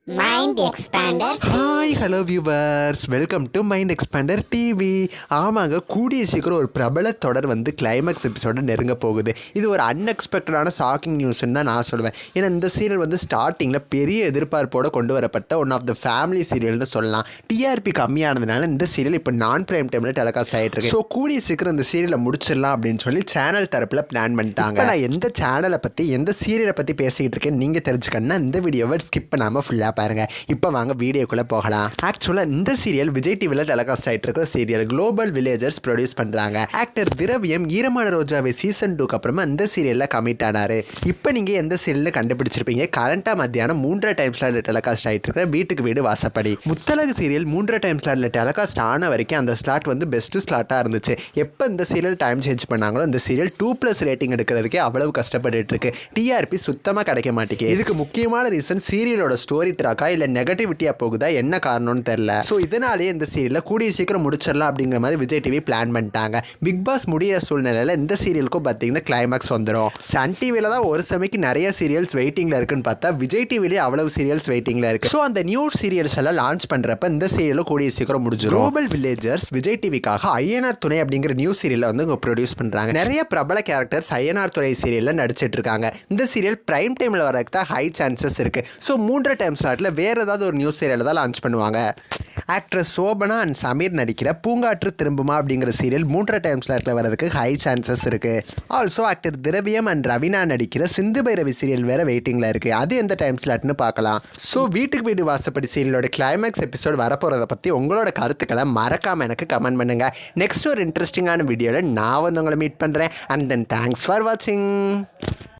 Mind Expander. Hi hello viewers, welcome to mind expander TV. ஆமாங்க, கூடிய சீக்கிரம் ஒரு பிரபல தொடர் வந்து கிளைமேக்ஸ் எபிசோடு நெருங்க போகுது. இது ஒரு அன்எக்ஸ்பெக்டடான ஷாக்கிங் நியூஸ்ன்னு தான் நான் சொல்லுவேன். ஏன்னா இந்த சீரியல் வந்து ஸ்டார்டிங்கில் பெரிய எதிர்பார்ப்போடு கொண்டு வரப்பட்ட ஒன் ஆஃப் த ஃபேமிலி சீரியல்னு சொல்லலாம். டிஆர்பி கம்மியானதுனால இந்த சீரியல் இப்போ நான் பிரைம் டைமில் டெலிகாஸ்ட் ஆகிட்டு இருக்கு. ஸோ கூடிய சீக்கிரம் இந்த சீரியலை முடிச்சிடலாம் அப்படின்னு சொல்லி சேனல் தரப்பில் பிளான் பண்ணிட்டாங்க. நான் எந்த சேனலை பற்றி எந்த சீரியலை பற்றி பேசிக்கிட்டு இருக்கேன் நீங்கள் தெரிஞ்சுக்கணும்னா இந்த வீடியோவை ஸ்கிப் பண்ணாமல் ஃபுல்லாக பாருங்க. இப்போ வாங்க வீடியோக்குள்ள போகலாம். ஆக்சுவலாக இந்த சீரியல் விஜய் டிவியில் டெலிகாஸ்ட் ஆகிட்டு இருக்கிற சீரியல். குளோபல் வில்லேஜர்ஸ் ப்ரொடியூஸ் பண்ணுறாங்க. ஆக்டர் திரவியம் ஈரமான ரோஜாவை சீசன் 2க்கு அப்புறமா இந்த சீரியலில் கமிட் ஆனார். இப்போ நீங்கள் எந்த சீரியலில் கண்டுபிடிச்சிருப்பீங்க? கரண்ட்டாக மத்தியானம் 3:30 டைம் ஸ்லாட்டில் டெலிகாஸ்ட் ஆகிட்டு இருக்கிற வீட்டுக்கு வீடு வாசப்படி. முத்தலகு சீரியல் 3:30 டைம் ஸ்லாட்டில் டெலிகாஸ்ட் ஆன வரைக்கும் அந்த ஸ்லாட் வந்து பெஸ்ட் ஸ்லாட்டாக இருந்துச்சு. எப்போ இந்த சீரியல் டைம் சேஞ்ச் பண்ணாங்களோ இந்த சீரியல் 2+ ரேட்டிங் எடுக்கிறதுக்கே அவ்வளவு கஷ்டப்பட்டு இருக்கு. டிஆர்பி சுத்தமாக கிடைக்க மாட்டேங்குது. இதுக்கு முக்கியமான ரீசன் சீரியலோட ஸ்டோரி ட்ராக்கா இல்லை நெகட்டிவிட்டியாக போகுதா, என்ன காரணம்னு தெரியல. ஸோ இதனாலேயே இந்த சீரியலில் கூடிய சீக்கிரம் முடிச்சிடலாம் அப்படிங்கிற மாதிரி விஜய் டிவி பிளான் பண்ணிட்டாங்க. பிக் பாஸ் முடிகிற சூழ்நிலையில் இந்த சீரியலுக்கும் பார்த்தீங்கன்னா கிளைமேக்ஸ் வந்துடும். சன் டிவியில் தான் ஒரு சமைக்கு நிறைய சீரியல்ஸ் வெயிட்டிங்கில் இருக்குன்னு பார்த்தா விஜய் டிவிலேயே அவ்வளவு சீரியல்ஸ் வெயிட்டிங்கில் இருக்குது. ஸோ அந்த நியூ சீரியல்ஸ் எல்லாம் லான்ச் பண்ணுறப்ப இந்த சீரியலும் கூடிய சீக்கிரம் முடிஞ்சிடும். குளோபல் வில்லேஜர்ஸ் விஜய் டிவிக்காக ஐயனார் துணை அப்படிங்கிற நியூ சீரியலை வந்து இங்கே ப்ரொடியூஸ் பண்ணுறாங்க. நிறைய பிரபல கேரக்டர்ஸ் ஐயனார் துணை சீரியலில் நடிச்சிட்டு இருக்காங்க. இந்த சீரியல் பிரைம் டைமில் வரதுக்கு தான் ஹை சான்சஸ் இருக்குது. ஸோ 3:30 டைம் ஸ்லாட்டில் வேறு ஏதாவது ஒரு நியூஸ் சீரியலை தான் லான்ச் பண்ணுவாங்க. ஆக்ட்ரஸ் சோபனா அண்ட் சமீர் நடிக்கிற பூங்காற்று திரும்புமா அப்படிங்கிற சீரியல் 3:30 டைம் ஸ்லாட்டில் வரதுக்கு ஹை சான்சஸ் இருக்குது. ஆல்சோ ஆக்டர் திரவியம் அண்ட் ரவீனா நடிக்கிற சிந்து பைரவி சீரியல் வேறு வெயிட்டிங்கில் இருக்குது. அது எந்த டைம் ஸ்லாட்னு பார்க்கலாம். ஸோ வீட்டுக்கு வீடு வாசப்படி சீரியலோட கிளைமேக்ஸ் எபிசோட் வரப்போகிறத பற்றி உங்களோட கருத்துக்களை மறக்காமல் எனக்கு கமெண்ட் பண்ணுங்கள். நெக்ஸ்ட் ஒரு இன்ட்ரெஸ்டிங்கான வீடியோவில் நான் வந்து உங்களை மீட் பண்ணுறேன். அண்ட் தென் தேங்க்ஸ் ஃபார் வாட்சிங்.